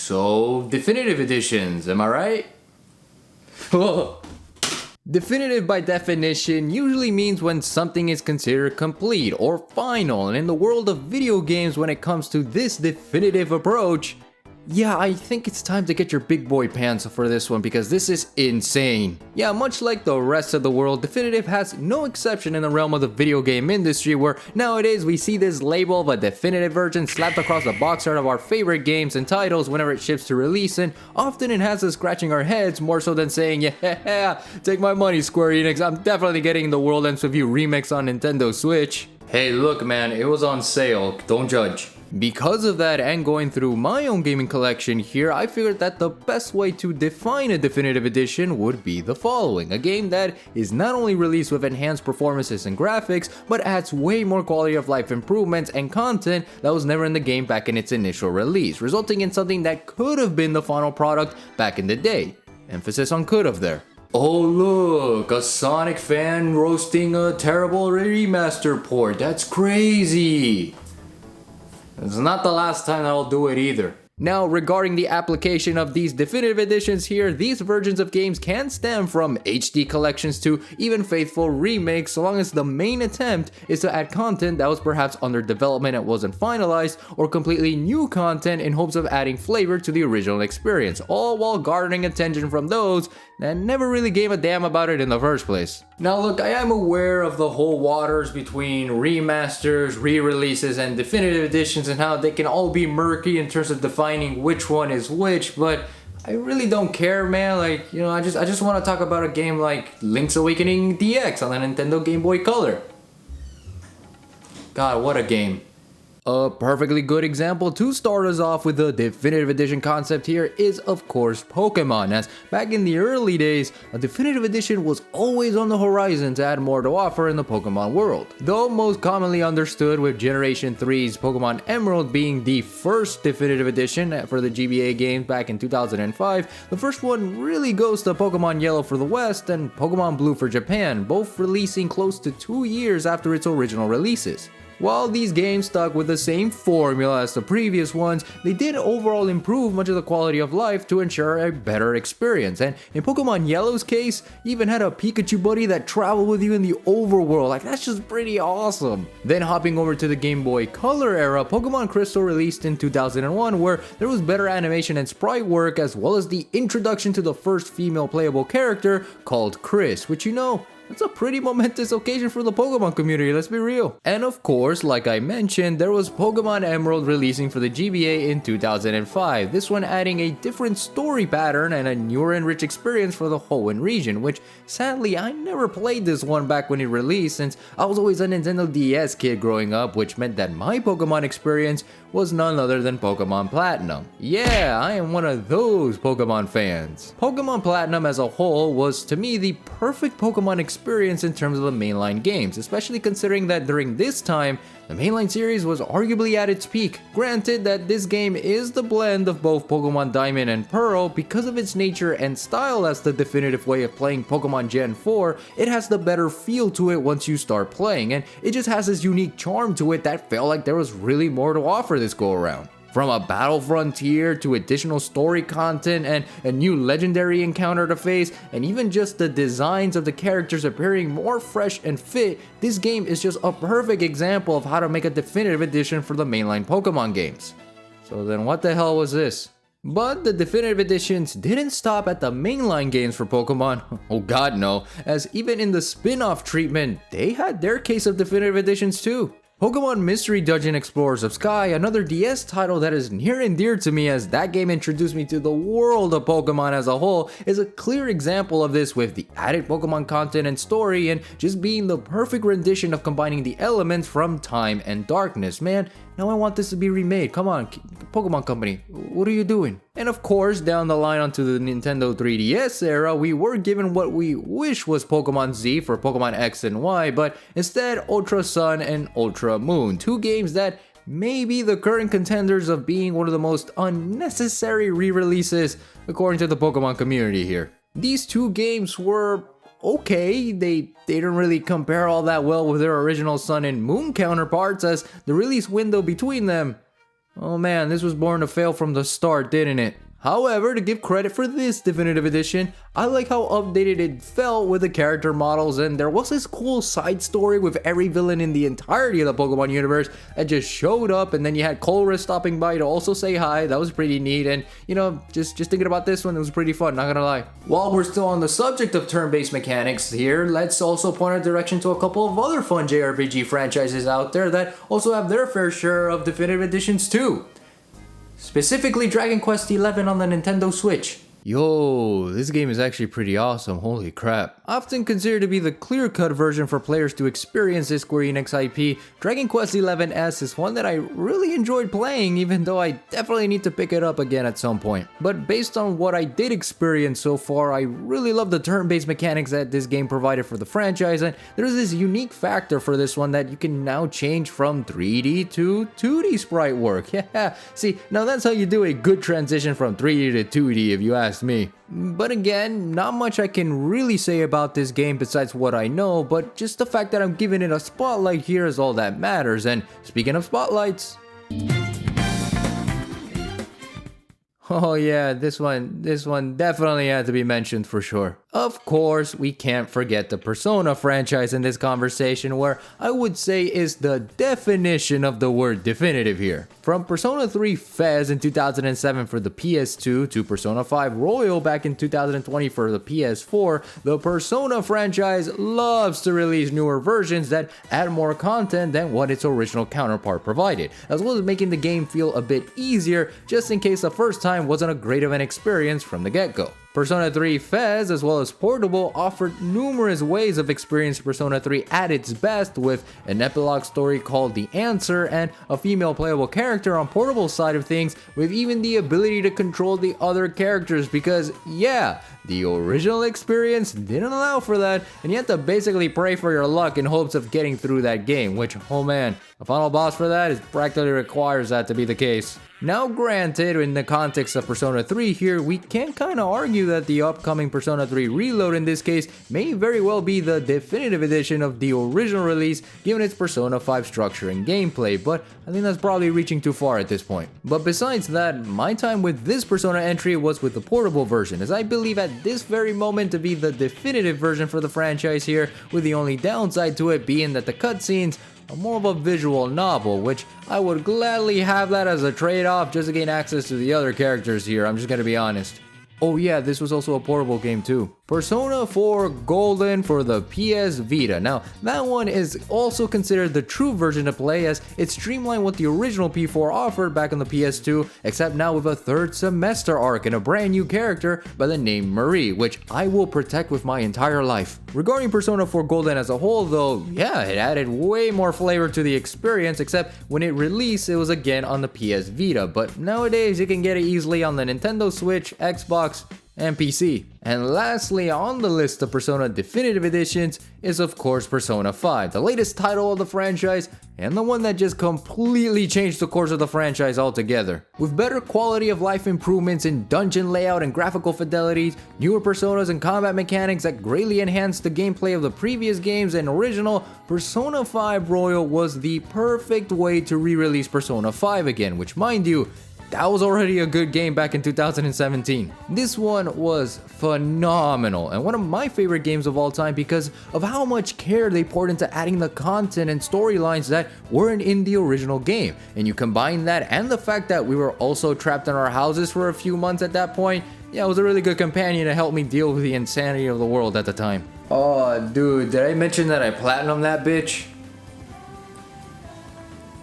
So, definitive editions, am I right? Whoa. Definitive by definition usually means when something is considered complete or final, and in the world of video games when it comes to this definitive approach, yeah, I think it's time to get your big boy pants for this one because this is insane. Yeah, much like the rest of the world, Definitive has no exception in the realm of the video game industry where nowadays we see this label of a definitive version slapped across the box art of our favorite games and titles whenever it ships to release, and often it has us scratching our heads more so than saying, yeah, take my money Square Enix, I'm definitely getting the World Ends With You remix on Nintendo Switch. Hey look man, it was on sale, don't judge. Because of that and going through my own gaming collection here, I figured that the best way to define a definitive edition would be the following. A game that is not only released with enhanced performances and graphics, but adds way more quality of life improvements and content that was never in the game back in its initial release, resulting in something that could have been the final product back in the day. Emphasis on could have there. Oh look, a Sonic fan roasting a terrible remaster port, that's crazy! It's not the last time that I'll do it either. Now, regarding the application of these definitive editions here, these versions of games can stem from HD collections to even faithful remakes, so long as the main attempt is to add content that was perhaps under development and wasn't finalized, or completely new content in hopes of adding flavor to the original experience, all while garnering attention from those that never really gave a damn about it in the first place. Now look, I am aware of the whole waters between remasters, re-releases, and definitive editions and how they can all be murky in terms of defining which one is which, but I really don't care, man. Like, you know, I just want to talk about a game like Link's Awakening DX on the Nintendo Game Boy Color. God, what a game. A perfectly good example to start us off with the definitive edition concept here is of course Pokemon, as back in the early days, a definitive edition was always on the horizon to add more to offer in the Pokemon world. Though most commonly understood with Generation 3's Pokemon Emerald being the first definitive edition for the GBA games back in 2005, the first one really goes to Pokemon Yellow for the West and Pokemon Blue for Japan, both releasing close to 2 years after its original releases. While these games stuck with the same formula as the previous ones, they did overall improve much of the quality of life to ensure a better experience, and in Pokemon Yellow's case, you even had a Pikachu buddy that traveled with you in the overworld. Like, that's just pretty awesome. Then hopping over to the Game Boy Color era, Pokemon Crystal released in 2001, where there was better animation and sprite work, as well as the introduction to the first female playable character called Chris, which, you know, that's a pretty momentous occasion for the Pokemon community, let's be real. And of course, like I mentioned, there was Pokemon Emerald releasing for the GBA in 2005, this one adding a different story pattern and a newer and rich experience for the Hoenn region, which sadly I never played this one back when it released since I was always a Nintendo DS kid growing up, which meant that my Pokemon experience was none other than Pokemon Platinum. Yeah, I am one of those Pokemon fans. Pokemon Platinum as a whole was to me the perfect Pokemon experience in terms of the mainline games, especially considering that during this time, the mainline series was arguably at its peak. Granted that this game is the blend of both Pokemon Diamond and Pearl, because of its nature and style as the definitive way of playing Pokemon Gen 4, it has the better feel to it once you start playing, and it just has this unique charm to it that felt like there was really more to offer this go around. From a battle frontier to additional story content and a new legendary encounter to face, and even just the designs of the characters appearing more fresh and fit, this game is just a perfect example of how to make a definitive edition for the mainline Pokemon games. So then what the hell was this? But the definitive editions didn't stop at the mainline games for Pokemon. Oh god no, as even in the spin-off treatment, they had their case of definitive editions too. Pokemon Mystery Dungeon Explorers of Sky, another DS title that is near and dear to me as that game introduced me to the world of Pokemon as a whole, is a clear example of this with the added Pokemon content and story and just being the perfect rendition of combining the elements from time and darkness. Man, now I want this to be remade. Come on, Pokemon Company, what are you doing? And of course, down the line onto the Nintendo 3DS era, we were given what we wish was Pokemon Z for Pokemon X and Y, but instead Ultra Sun and Ultra Moon, two games that may be the current contenders of being one of the most unnecessary re-releases according to the Pokemon community here. These two games were okay, they didn't really compare all that well with their original Sun and Moon counterparts, as the release window between them Oh man, this was born to fail from the start, didn't it? However, to give credit for this definitive edition, I like how updated it felt with the character models, and there was this cool side story with every villain in the entirety of the Pokemon universe that just showed up, and then you had Colress stopping by to also say hi. That was pretty neat, and you know, just thinking about this one, it was pretty fun, not gonna lie. While we're still on the subject of turn-based mechanics here, let's also point our direction to a couple of other fun JRPG franchises out there that also have their fair share of definitive editions too. Specifically Dragon Quest XI on the Nintendo Switch. Yo, this game is actually pretty awesome, holy crap. Often considered to be the clear-cut version for players to experience this Square Enix IP, Dragon Quest XI-S is one that I really enjoyed playing, even though I definitely need to pick it up again at some point. But based on what I did experience so far, I really love the turn-based mechanics that this game provided for the franchise, and there's this unique factor for this one that you can now change from 3D to 2D sprite work. Yeah, see, now that's how you do a good transition from 3D to 2D if you ask me. But again, not much I can really say about this game besides what I know, but just the fact that I'm giving it a spotlight here is all that matters. And speaking of spotlights, oh yeah, this one definitely had to be mentioned for sure. Of course, we can't forget the Persona franchise in this conversation, where I would say is the definition of the word definitive here. From Persona 3 Fez in 2007 for the PS2 to Persona 5 Royal back in 2020 for the PS4, the Persona franchise loves to release newer versions that add more content than what its original counterpart provided, as well as making the game feel a bit easier just in case the first time wasn't a great of an experience from the get-go. Persona 3 Fez, as well as Portable, offered numerous ways of experiencing Persona 3 at its best, with an epilogue story called The Answer and a female playable character on Portable's side of things, with even the ability to control the other characters, because yeah, the original experience didn't allow for that, and you had to basically pray for your luck in hopes of getting through that game, which, oh man, the final boss for that practically requires that to be the case. Now granted, in the context of Persona 3 here, we can kinda argue that the upcoming Persona 3 Reload in this case may very well be the definitive edition of the original release given its Persona 5 structure and gameplay, but I think that's probably reaching too far at this point. But besides that, my time with this Persona entry was with the Portable version, as I believe at this very moment to be the definitive version for the franchise here, with the only downside to it being that the cutscenes are more of a visual novel, which I would gladly have that as a trade-off just to gain access to the other characters here, I'm just gonna be honest. Oh yeah, this was also a portable game too. Persona 4 Golden for the PS Vita. Now, that one is also considered the true version to play, as it streamlined what the original P4 offered back on the PS2, except now with a third semester arc and a brand new character by the name Marie, which I will protect with my entire life. Regarding Persona 4 Golden as a whole though, yeah, it added way more flavor to the experience, except when it released, it was again on the PS Vita, but nowadays you can get it easily on the Nintendo Switch, Xbox, and PC. And lastly on the list of Persona Definitive Editions is of course Persona 5, the latest title of the franchise and the one that just completely changed the course of the franchise altogether. With better quality of life improvements in dungeon layout and graphical fidelity, newer personas and combat mechanics that greatly enhanced the gameplay of the previous games and original, Persona 5 Royal was the perfect way to re-release Persona 5 again, which mind you, that was already a good game back in 2017. This one was phenomenal and one of my favorite games of all time because of how much care they poured into adding the content and storylines that weren't in the original game. And you combine that and the fact that we were also trapped in our houses for a few months at that point, yeah, it was a really good companion to help me deal with the insanity of the world at the time. Oh dude, did I mention that I platinumed that bitch?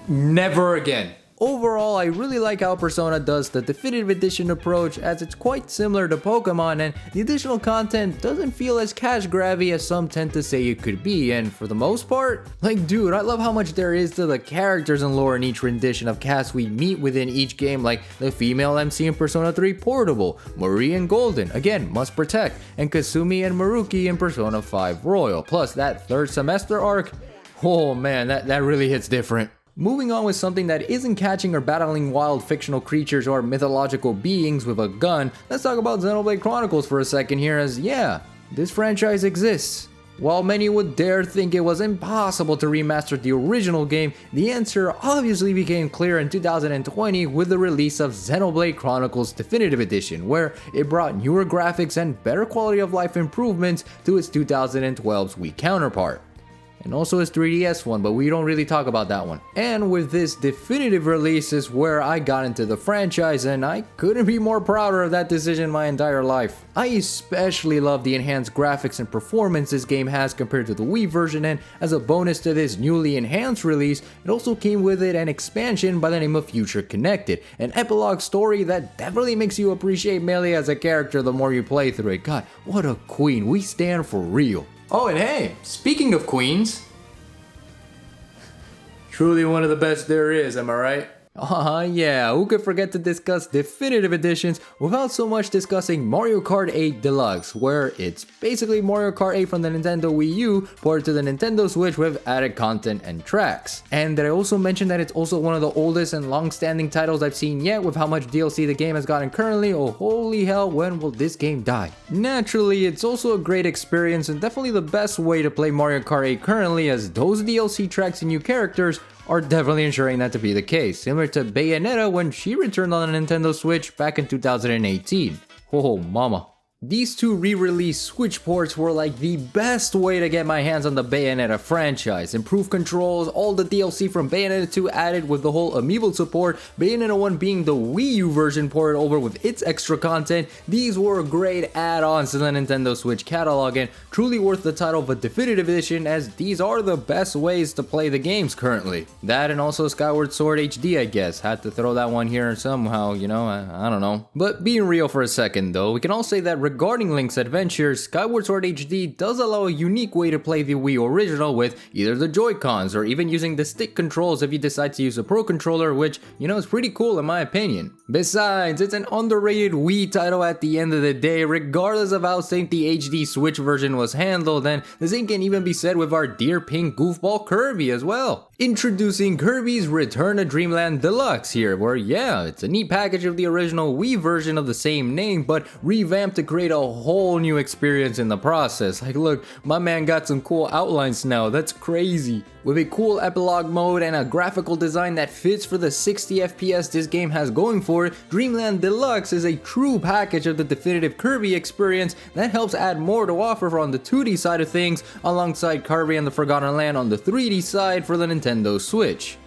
Never again. Overall, I really like how Persona does the definitive edition approach, as it's quite similar to Pokemon and the additional content doesn't feel as cash grabby as some tend to say it could be, and for the most part, like dude, I love how much there is to the characters and lore in each rendition of cast we meet within each game, like the female MC in Persona 3 Portable, Marie and Golden, again, Must Protect, and Kasumi and Maruki in Persona 5 Royal, plus that third semester arc, oh man, that really hits different. Moving on with something that isn't catching or battling wild fictional creatures or mythological beings with a gun, let's talk about Xenoblade Chronicles for a second here, as yeah, this franchise exists. While many would dare think it was impossible to remaster the original game, the answer obviously became clear in 2020 with the release of Xenoblade Chronicles Definitive Edition, where it brought newer graphics and better quality of life improvements to its 2012's Wii counterpart. And also his 3DS one, but we don't really talk about that one. And with this definitive release is where I got into the franchise, and I couldn't be more prouder of that decision my entire life. I especially love the enhanced graphics and performance this game has compared to the Wii version, and as a bonus to this newly enhanced release, it also came with it an expansion by the name of Future Connected, an epilogue story that definitely makes you appreciate Melee as a character the more you play through it. God, what a queen, we stand for real. Oh, and hey, speaking of queens, truly one of the best there is, am I right? Yeah, who could forget to discuss definitive editions without so much discussing Mario Kart 8 Deluxe, where it's basically Mario Kart 8 from the Nintendo Wii U ported to the Nintendo Switch with added content and tracks. And did I also mention that it's also one of the oldest and long-standing titles I've seen yet with how much DLC the game has gotten currently? Oh holy hell, when will this game die? Naturally, it's also a great experience and definitely the best way to play Mario Kart 8 currently, as those DLC tracks and new characters are definitely ensuring that to be the case, similar to Bayonetta when she returned on the Nintendo Switch back in 2018. Oh mama. These two re-release Switch ports were like the best way to get my hands on the Bayonetta franchise. Improved controls, all the DLC from Bayonetta 2 added with the whole amiibo support, Bayonetta 1 being the Wii U version ported over with its extra content. These were great add-ons to the Nintendo Switch catalog and truly worth the title of a definitive edition, as these are the best ways to play the games currently. That and also Skyward Sword HD, I guess. Had to throw that one here somehow, you know, I don't know. But being real for a second though, we can all say that regarding Link's adventures, Skyward Sword HD does allow a unique way to play the Wii original with either the Joy-Cons or even using the stick controls if you decide to use a Pro Controller, which, you know, is pretty cool in my opinion. Besides, it's an underrated Wii title at the end of the day, regardless of how sync the HD Switch version was handled, and the same can even be said with our dear pink goofball Kirby as well. Introducing Kirby's Return to Dreamland Deluxe here, where yeah, it's a neat package of the original Wii version of the same name, but revamped to create a whole new experience in the process. Like look, my man got some cool outlines now, that's crazy. With a cool epilogue mode and a graphical design that fits for the 60 FPS this game has going for it, Dreamland Deluxe is a true package of the definitive Kirby experience that helps add more to offer on the 2D side of things, alongside Kirby and the Forgotten Land on the 3D side for the Nintendo Switch.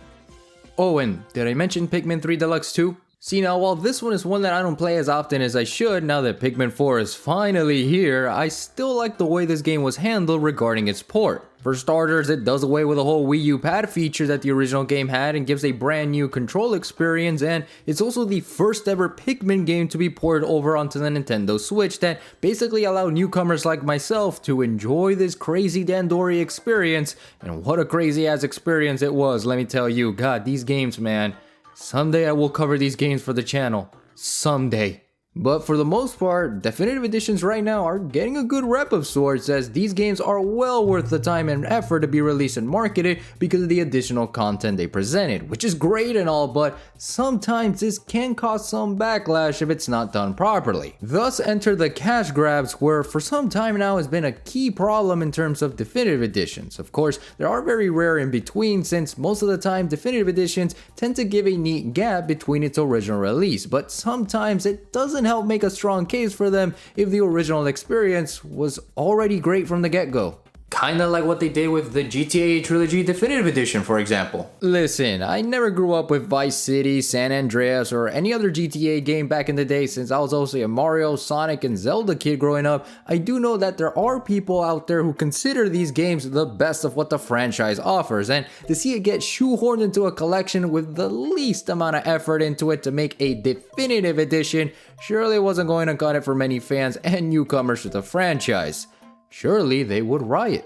Oh, and did I mention Pikmin 3 Deluxe too? See now, while this one is one that I don't play as often as I should now that Pikmin 4 is finally here, I still like the way this game was handled regarding its port. For starters, it does away with the whole Wii U pad feature that the original game had and gives a brand new control experience, and it's also the first ever Pikmin game to be ported over onto the Nintendo Switch that basically allowed newcomers like myself to enjoy this crazy Dandori experience. And what a crazy ass experience it was, let me tell you. God, these games, man. Someday I will cover these games for the channel. Someday. But for the most part, definitive editions right now are getting a good rep of sorts, as these games are well worth the time and effort to be released and marketed because of the additional content they presented, which is great and all, but sometimes this can cause some backlash if it's not done properly. Thus enter the cash grabs, where for some time now has been a key problem in terms of definitive editions. Of course, there are very rare in between, since most of the time definitive editions tend to give a neat gap between its original release, but sometimes it doesn't help make a strong case for them if the original experience was already great from the get-go. Kinda like what they did with the GTA Trilogy Definitive Edition, for example. Listen, I never grew up with Vice City, San Andreas, or any other GTA game back in the day, since I was also a Mario, Sonic, and Zelda kid growing up. I do know that there are people out there who consider these games the best of what the franchise offers, and to see it get shoehorned into a collection with the least amount of effort into it to make a definitive edition surely wasn't going to cut it for many fans and newcomers to the franchise. Surely they would riot.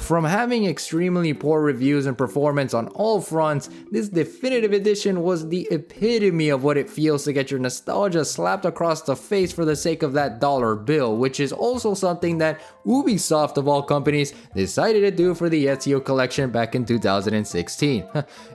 From having extremely poor reviews and performance on all fronts, this definitive edition was the epitome of what it feels to get your nostalgia slapped across the face for the sake of that dollar bill, which is also something that Ubisoft of all companies decided to do for the Ezio collection back in 2016.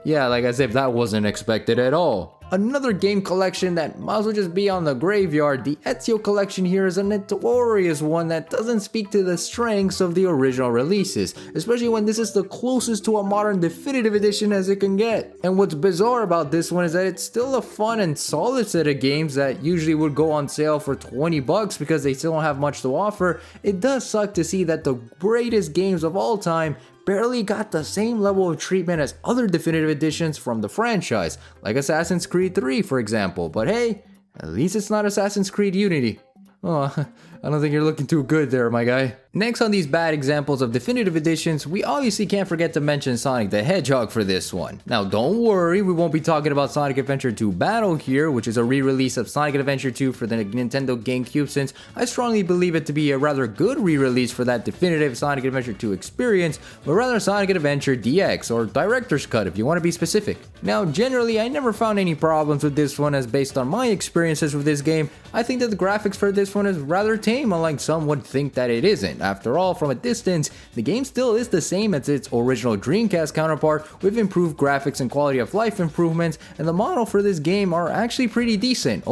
Yeah, like as if that wasn't expected at all. Another game collection that might as well just be on the graveyard, the Ezio collection here is a notorious one that doesn't speak to the strengths of the original releases, especially when this is the closest to a modern definitive edition as it can get. And what's bizarre about this one is that it's still a fun and solid set of games that usually would go on sale for 20 bucks because they still don't have much to offer. It does suck to see that the greatest games of all time barely got the same level of treatment as other definitive editions from the franchise, like Assassin's Creed 3 for example, but hey, at least it's not Assassin's Creed Unity. Oh, I don't think you're looking too good there, my guy. Next on these bad examples of definitive editions, we obviously can't forget to mention Sonic the Hedgehog for this one. Now don't worry, we won't be talking about Sonic Adventure 2 Battle here, which is a re-release of Sonic Adventure 2 for the Nintendo GameCube, since I strongly believe it to be a rather good re-release for that definitive Sonic Adventure 2 experience, but rather Sonic Adventure DX, or Director's Cut if you want to be specific. Now generally, I never found any problems with this one, as based on my experiences with this game, I think that the graphics for this one is rather tame, unlike some would think that it isn't. After all, from a distance, the game still is the same as its original Dreamcast counterpart, with improved graphics and quality of life improvements, and the model for this game are actually pretty decent.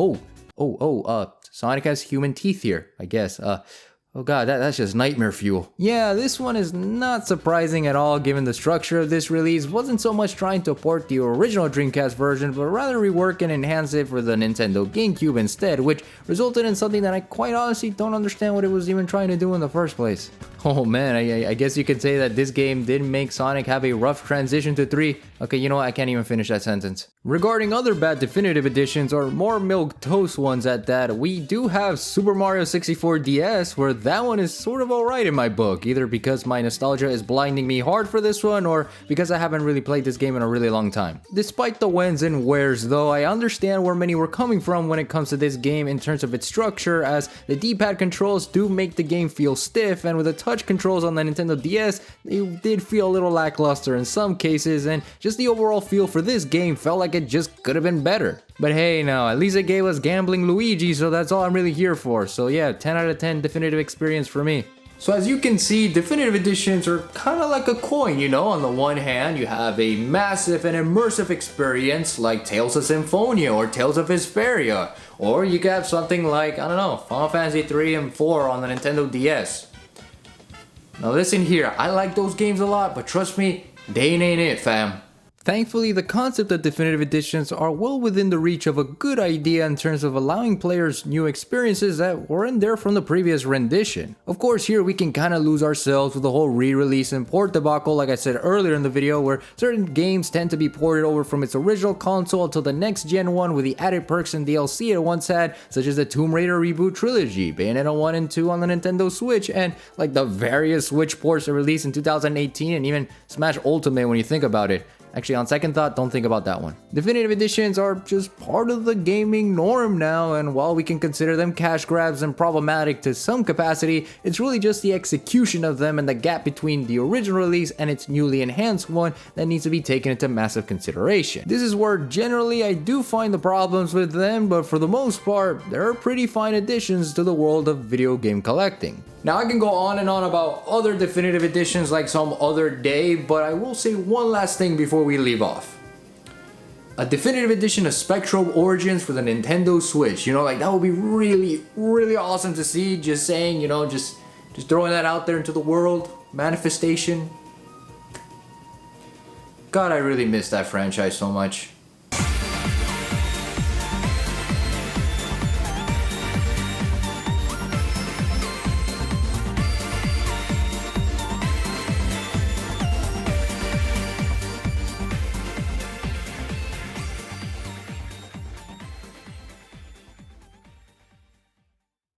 Sonic has human teeth here, I guess. Oh god, that's just nightmare fuel. Yeah, this one is not surprising at all given the structure of this release wasn't so much trying to port the original Dreamcast version, but rather rework and enhance it for the Nintendo GameCube instead, which resulted in something that I quite honestly don't understand what it was even trying to do in the first place. Oh man, I guess you could say that this game did make Sonic have a rough transition to 3. Okay, you know what, I can't even finish that sentence. Regarding other bad definitive editions, or more milquetoast ones at that, we do have Super Mario 64 DS, where that one is sort of alright in my book, either because my nostalgia is blinding me hard for this one, or because I haven't really played this game in a really long time. Despite the whens and wheres though, I understand where many were coming from when it comes to this game in terms of its structure, as the D-pad controls do make the game feel stiff, and with the touch controls on the Nintendo DS, they did feel a little lackluster in some cases, and just the overall feel for this game felt like it just could have been better. But hey, now at least it gave us Gambling Luigi, so that's all I'm really here for. So yeah, 10 out of 10 definitive experience for me. So as you can see, definitive editions are kind of like a coin, you know. On the one hand, you have a massive and immersive experience like Tales of Symphonia or Tales of Vesperia, or you could have something like, I don't know, Final Fantasy 3 and 4 on the Nintendo DS. Now listen here, I like those games a lot, but trust me, they ain't it, fam. Thankfully, the concept of definitive editions are well within the reach of a good idea in terms of allowing players new experiences that weren't there from the previous rendition. Of course, here we can kind of lose ourselves with the whole re-release and port debacle, like I said earlier in the video, where certain games tend to be ported over from its original console to the next gen one with the added perks and DLC it once had, such as the Tomb Raider reboot trilogy, Bayonetta 1 and 2 on the Nintendo Switch, and like the various Switch ports that released in 2018 and even Smash Ultimate when you think about it. Actually, on second thought, don't think about that one. Definitive editions are just part of the gaming norm now, and while we can consider them cash grabs and problematic to some capacity, it's really just the execution of them and the gap between the original release and its newly enhanced one that needs to be taken into massive consideration. This is where generally I do find the problems with them, but for the most part, they're pretty fine additions to the world of video game collecting. Now I can go on and on about other definitive editions like some other day, but I will say one last thing before we leave off. A definitive edition of Spectrum Origins for the Nintendo Switch. You know, like that would be really, really awesome to see. Just saying, you know, just throwing that out there into the world. Manifestation. God, I really miss that franchise so much.